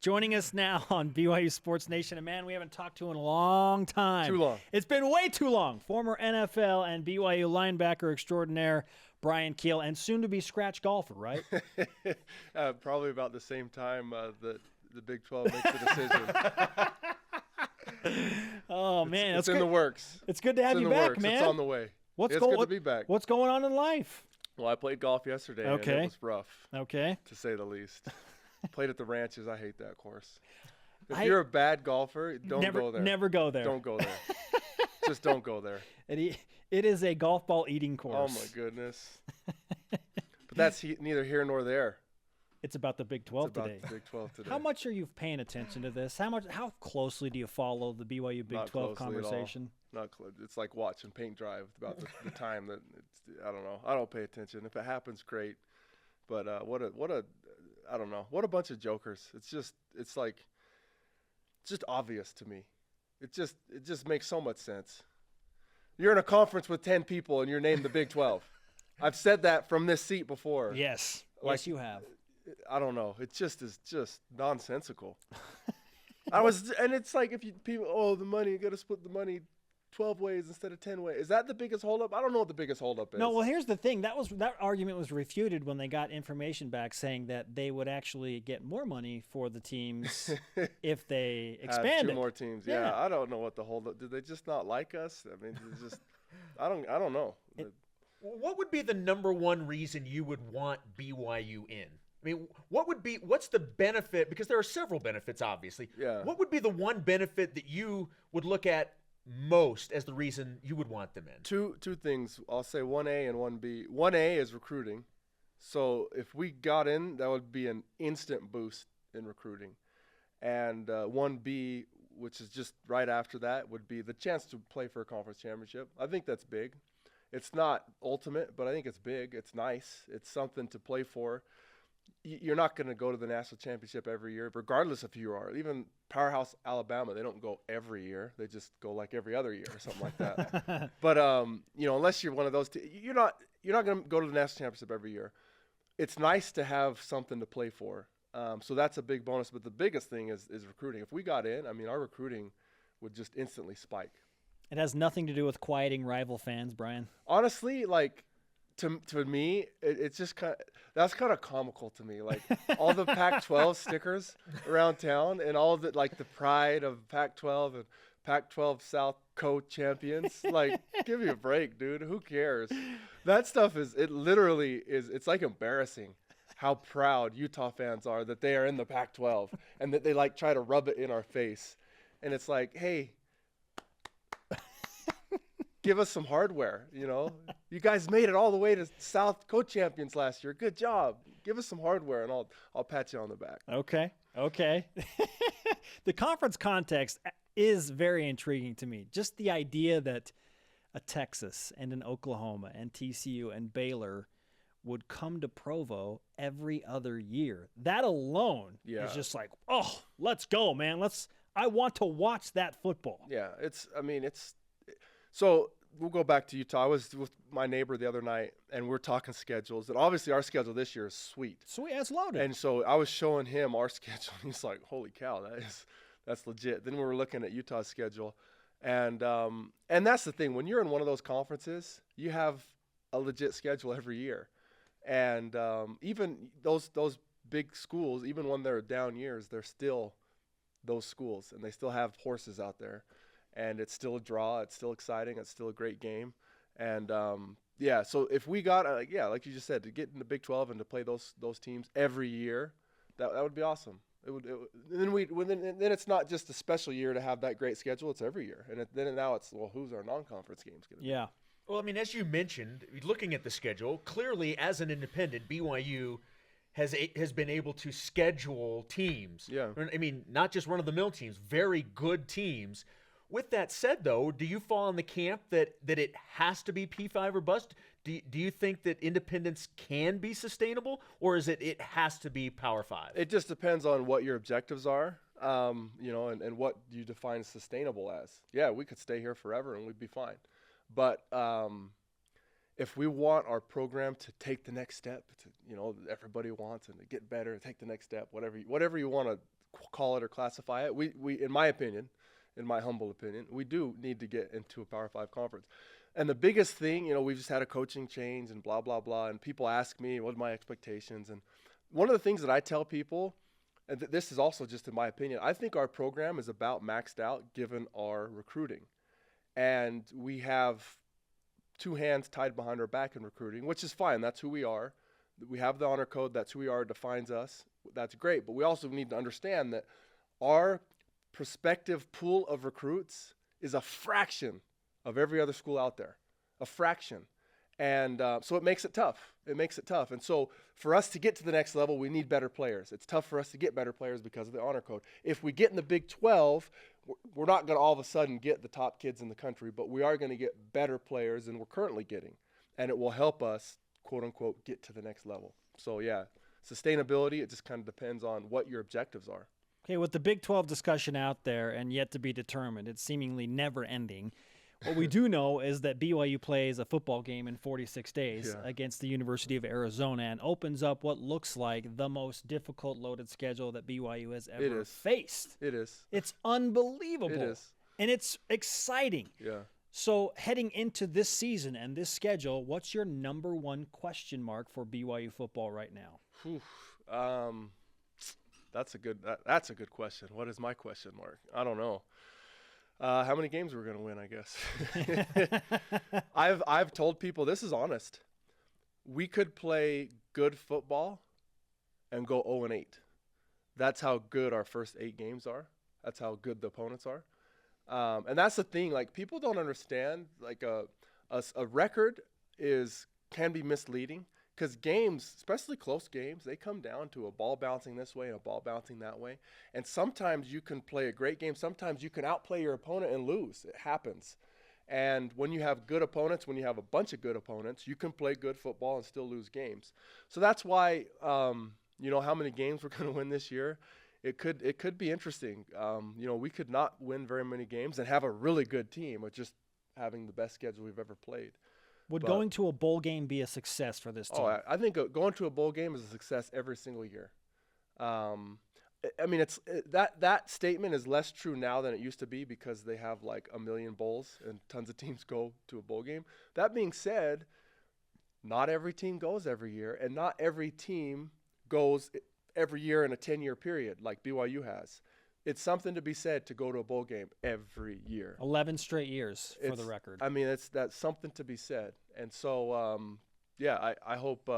Joining us now on BYU Sports Nation, a man we haven't talked to in a long time. Too long. It's been way too long. Former NFL and BYU linebacker extraordinaire Bryan Kehl, and soon-to-be scratch golfer, right? Probably about the same time that the Big 12 makes the decision. Oh, man. It's in the works. It's good to have you back, man. It's on the way. It's good to be back. What's going on in life? Well, I played golf yesterday, and it was rough, to say the least. Played at the ranches. I hate that course. If you're a bad golfer, don't go there. Never go there. Don't go there. Just don't go there. It is a golf ball eating course. Oh, my goodness. But that's neither here nor there. It's about the Big 12 today. It's about the Big 12 today. How much are you paying attention to this? How closely do you follow the BYU Big 12 conversation? Not close. It's like watching paint dry about the time that I don't know. I don't pay attention. If it happens, great. But I don't know. What a bunch of jokers. It's just obvious to me. It just makes so much sense. You're in a conference with 10 people and you're named the Big 12. I've said that from this seat before. Yes. Yes, you have. I don't know. It is just nonsensical. And it's like the money, you got to split the money 12 ways instead of 10 ways. Is that the biggest holdup? I don't know what the biggest holdup is. No, well, here's the thing. That argument was refuted when they got information back saying that they would actually get more money for the teams if they expanded. Have 2 more teams. Yeah, I don't know what the holdup. Did they just not like us? I mean, it's just I don't know. What would be the number one reason you would want BYU in? I mean, what's the benefit? Because there are several benefits, obviously. Yeah. What would be the one benefit that you would look at most as the reason you would want them in? Two things. I'll say 1A and 1B. 1A is recruiting. So if we got in, that would be an instant boost in recruiting. And 1B, which is just right after that, would be the chance to play for a conference championship. I think that's big. It's not ultimate, but I think it's big. It's nice. It's something to play for. You're not going to go to the national championship every year, regardless of who you are. Even Powerhouse Alabama, they don't go every year. They just go like every other year or something like that. But unless you're one of those, you're not going to go to the national championship every year. It's nice to have something to play for. So that's a big bonus. But the biggest thing is recruiting. If we got in, I mean, our recruiting would just instantly spike. It has nothing to do with quieting rival fans, Bryan. Honestly, like. To me, it's just that's kind of comical to me. Like all the Pac-12 stickers around town and all the the pride of Pac-12 and Pac-12 South co-champions. Like, give me a break, dude. Who cares? That stuff literally is. It's like embarrassing how proud Utah fans are that they are in the Pac-12 and that they try to rub it in our face. And it's like, hey. Give us some hardware, You guys made it all the way to South co-champions last year. Good job. Give us some hardware, and I'll pat you on the back. Okay. The conference context is very intriguing to me. Just the idea that a Texas and an Oklahoma and TCU and Baylor would come to Provo every other year. That alone is just like, oh, let's go, man. I want to watch that football. Yeah, So we'll go back to Utah. I was with my neighbor the other night, and we're talking schedules. And obviously our schedule this year is sweet. Sweet, it's loaded. And so I was showing him our schedule, and he's like, holy cow, that's legit. Then we were looking at Utah's schedule. And that's the thing. When you're in one of those conferences, you have a legit schedule every year. And even those big schools, even when they're down years, they're still those schools, and they still have horses out there. And it's still a draw. It's still exciting. It's still a great game. And, so if we got, like you just said, to get in the Big 12 and to play those teams every year, that would be awesome. Then it's not just a special year to have that great schedule. It's every year. And then now it's, who's our non-conference games going to be? Yeah. Well, I mean, as you mentioned, looking at the schedule, clearly as an independent, BYU has been able to schedule teams. Yeah. I mean, not just run-of-the-mill teams, very good teams. With that said, though, do you fall in the camp that it has to be P5 or bust? Do you think that independence can be sustainable, or is it has to be Power 5? It just depends on what your objectives are, and what you define sustainable as. Yeah, we could stay here forever and we'd be fine. But if we want our program to take the next step, everybody wants, and to get better, take the next step, whatever you want to call it or classify it. We in my opinion, in my humble opinion, we do need to get into a Power 5 conference. And the biggest thing, we've just had a coaching change and blah, blah, blah. And people ask me, what are my expectations? And one of the things that I tell people, and this is also just in my opinion, I think our program is about maxed out given our recruiting. And we have two hands tied behind our back in recruiting, which is fine. That's who we are. We have the honor code. That's who we are. It defines us. That's great. But we also need to understand that our prospective pool of recruits is a fraction of every other school out there, a fraction. And so it makes it tough. It makes it tough. And so for us to get to the next level, we need better players. It's tough for us to get better players because of the honor code. If we get in the Big 12, we're not going to all of a sudden get the top kids in the country, but we are going to get better players than we're currently getting. And it will help us, quote unquote, get to the next level. So yeah, sustainability, it just kind of depends on what your objectives are. Okay, with the Big 12 discussion out there and yet to be determined, it's seemingly never ending. What we do know is that BYU plays a football game in 46 days against the University of Arizona and opens up what looks like the most difficult loaded schedule that BYU has ever faced. It is. It's unbelievable. It is. And it's exciting. Yeah. So heading into this season and this schedule, what's your number one question mark for BYU football right now? That's a good question. What is my question mark? I don't know. How many games we're going to win, I guess. I've told people, this is honest. We could play good football and go 0-8. That's how good our first 8 games are. That's how good the opponents are. And that's the thing. Like, people don't understand. Like a record can be misleading. Because games, especially close games, they come down to a ball bouncing this way and a ball bouncing that way. And sometimes you can play a great game. Sometimes you can outplay your opponent and lose. It happens. And when you have good opponents, when you have a bunch of good opponents, you can play good football and still lose games. So that's why, how many games we're going to win this year, it could be interesting. We could not win very many games and have a really good team with just having the best schedule we've ever played. Would going to a bowl game be a success for this team? I think going to a bowl game is a success every single year. That statement is less true now than it used to be because they have like a million bowls and tons of teams go to a bowl game. That being said, not every team goes every year, and not every team goes every year in a 10-year period like BYU has. It's something to be said to go to a bowl game every year. 11 straight years for the record. I mean, that's something to be said. And so, I hope we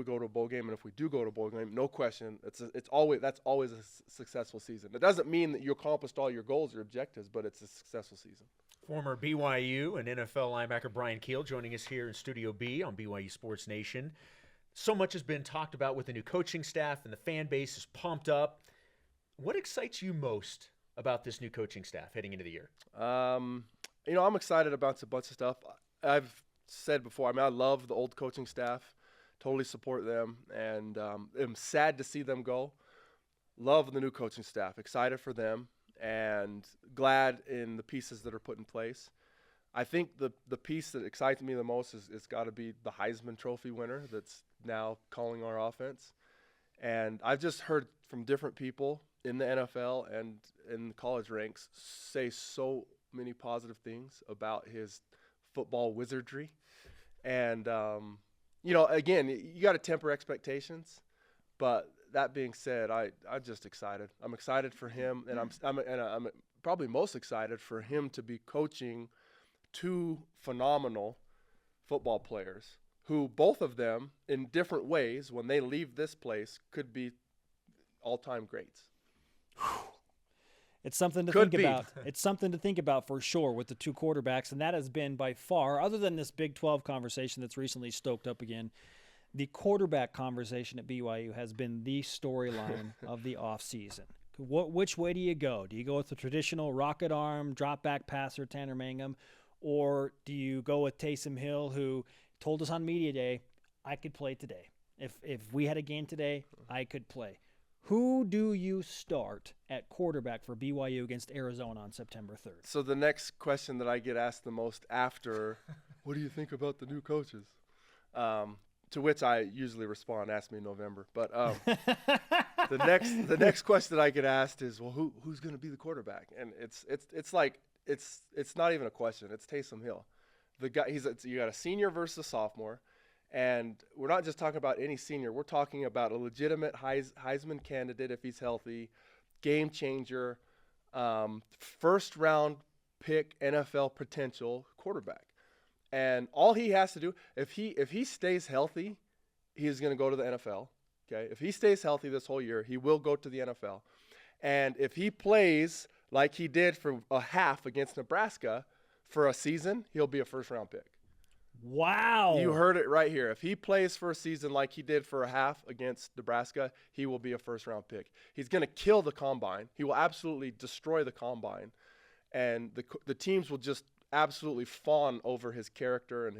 go to a bowl game. And if we do go to a bowl game, no question, that's always a successful season. It doesn't mean that you accomplished all your goals or objectives, but it's a successful season. Former BYU and NFL linebacker Bryan Kehl joining us here in Studio B on BYU Sports Nation. So much has been talked about with the new coaching staff, and the fan base is pumped up. What excites you most about this new coaching staff heading into the year? I'm excited about a bunch of stuff. I've said before, I love the old coaching staff, totally support them, and I'm sad to see them go. Love the new coaching staff, excited for them, and glad in the pieces that are put in place. I think the piece that excites me the most is got to be the Heisman Trophy winner that's now calling our offense. And I've just heard from different people in the NFL and in the college ranks say so many positive things about his football wizardry. And, again, you got to temper expectations. But that being said, I'm just excited. I'm excited for him, and I'm probably most excited for him to be coaching 2 phenomenal football players who both of them in different ways when they leave this place could be all-time greats. It's something to think about. It's something to think about for sure with the 2 quarterbacks, and that has been by far, other than this Big 12 conversation that's recently stoked up again, the quarterback conversation at BYU has been the storyline of the offseason. Which way do you go? Do you go with the traditional rocket arm, drop-back passer, Tanner Mangum, or do you go with Taysom Hill, who told us on Media Day, I could play today. If we had a game today, I could play. Who do you start at quarterback for BYU against Arizona on September 3rd? So the next question that I get asked the most after, what do you think about the new coaches? To which I usually respond, "Ask me in November." But the next question that I get asked is, "Well, who's going to be the quarterback?" And it's like it's not even a question. It's Taysom Hill. The guy you got a senior versus a sophomore, and we're not just talking about any senior. We're talking about a legitimate Heisman candidate if he's healthy, game changer, first round pick NFL potential quarterback. And all he has to do, if he stays healthy, he is going to go to the NFL. Okay, if he stays healthy this whole year, he will go to the NFL. And if he plays like he did for a half against Nebraska for a season, he'll be a first-round pick. Wow. You heard it right here. If he plays for a season like he did for a half against Nebraska, he will be a first-round pick. He's going to kill the combine. He will absolutely destroy the combine. And the teams will just absolutely fawn over his character and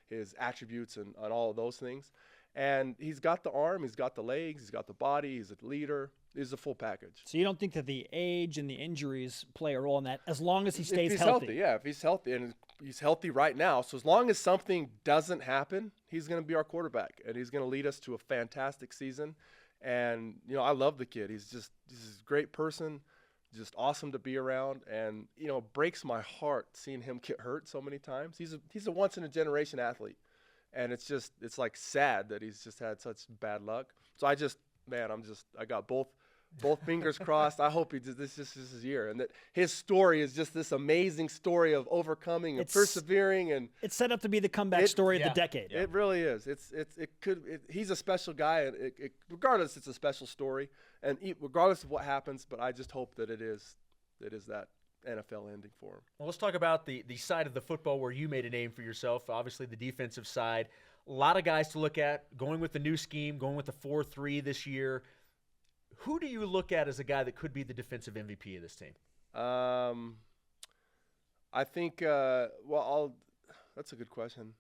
his attributes and all of those things. And he's got the arm, he's got the legs, he's got the body, he's a leader. He's a full package. So you don't think that the age and the injuries play a role in that as long as he stays if he's healthy? Yeah, if he's healthy, and he's healthy right now. So as long as something doesn't happen, he's going to be our quarterback, and he's going to lead us to a fantastic season. And, I love the kid. He's a great person, just awesome to be around, and, it breaks my heart seeing him get hurt so many times. He's a once-in-a-generation athlete, and it's like sad that he's just had such bad luck. So I got both fingers crossed. I hope this is his year, and that his story is just this amazing story of overcoming and persevering. And it's set up to be the comeback story of the decade. It really is. He's a special guy, and regardless, it's a special story, and regardless of what happens. But I just hope that it is that NFL ending for him. Well, let's talk about the side of the football where you made a name for yourself. Obviously, the defensive side. A lot of guys to look at. Going with the new scheme, going with the 4-3 this year. Who do you look at as a guy that could be the defensive MVP of this team? I think, that's a good question.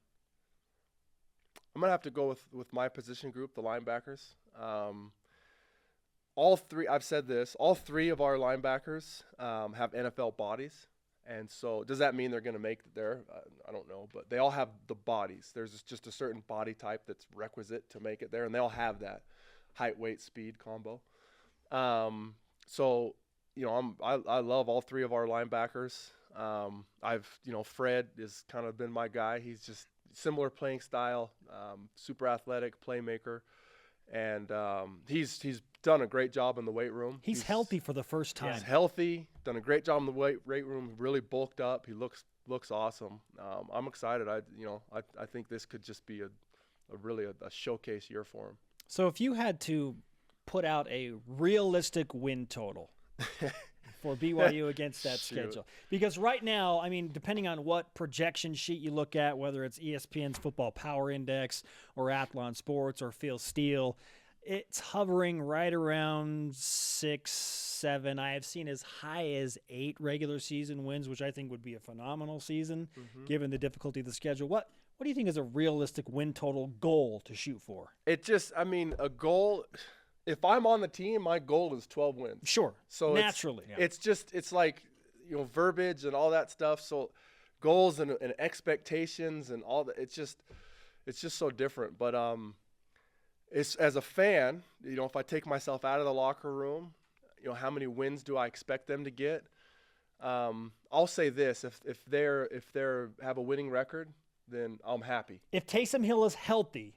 I'm going to have to go with my position group, the linebackers. I've said this, all three of our linebackers have NFL bodies. And so does that mean they're going to make it there? I don't know, but they all have the bodies. There's just a certain body type that's requisite to make it there, and they all have that height, weight, speed combo. I love all three of our linebackers. Fred has kind of been my guy. He's just similar playing style, super athletic playmaker, and he's done a great job in the weight room. He's healthy for the first time. He's healthy, done a great job in the weight room. Really bulked up. He looks awesome. I'm excited. I think this could just be a showcase year for him. So if you had to put out a realistic win total for BYU against that schedule, because right now, depending on what projection sheet you look at, whether it's ESPN's Football Power Index or Athlon Sports or Phil Steele, it's hovering right around 6, 7. I have seen as high as 8 regular season wins, which I think would be a phenomenal season given the difficulty of the schedule. What do you think is a realistic win total goal to shoot for? A goal. If I'm on the team, my goal is 12 wins. Sure. So naturally. It's like, verbiage and all that stuff. So goals and expectations and all that. It's just so different. But it's, as a fan, if I take myself out of the locker room, how many wins do I expect them to get? I'll say this: if they have a winning record, then I'm happy. If Taysom Hill is healthy.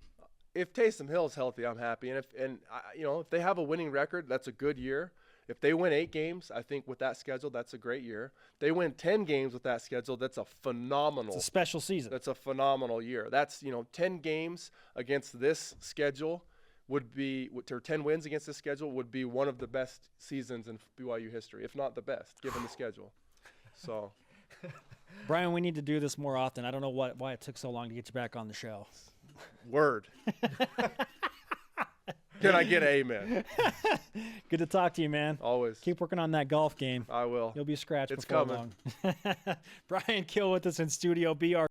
If Taysom Hill is healthy, I'm happy. And if they have a winning record, that's a good year. If they win 8 games, I think with that schedule, that's a great year. They win 10 games with that schedule, that's a phenomenal. It's a special season. That's a phenomenal year. That's 10 games against this schedule or 10 wins against this schedule would be one of the best seasons in BYU history, if not the best, given the schedule. So, Bryan, we need to do this more often. I don't know why it took so long to get you back on the show. Word. Can I get an amen? Good to talk to you, man. Always. Keep working on that golf game. I will. You'll be scratched It's before coming. long. Bryan Kehl with us in studio. BR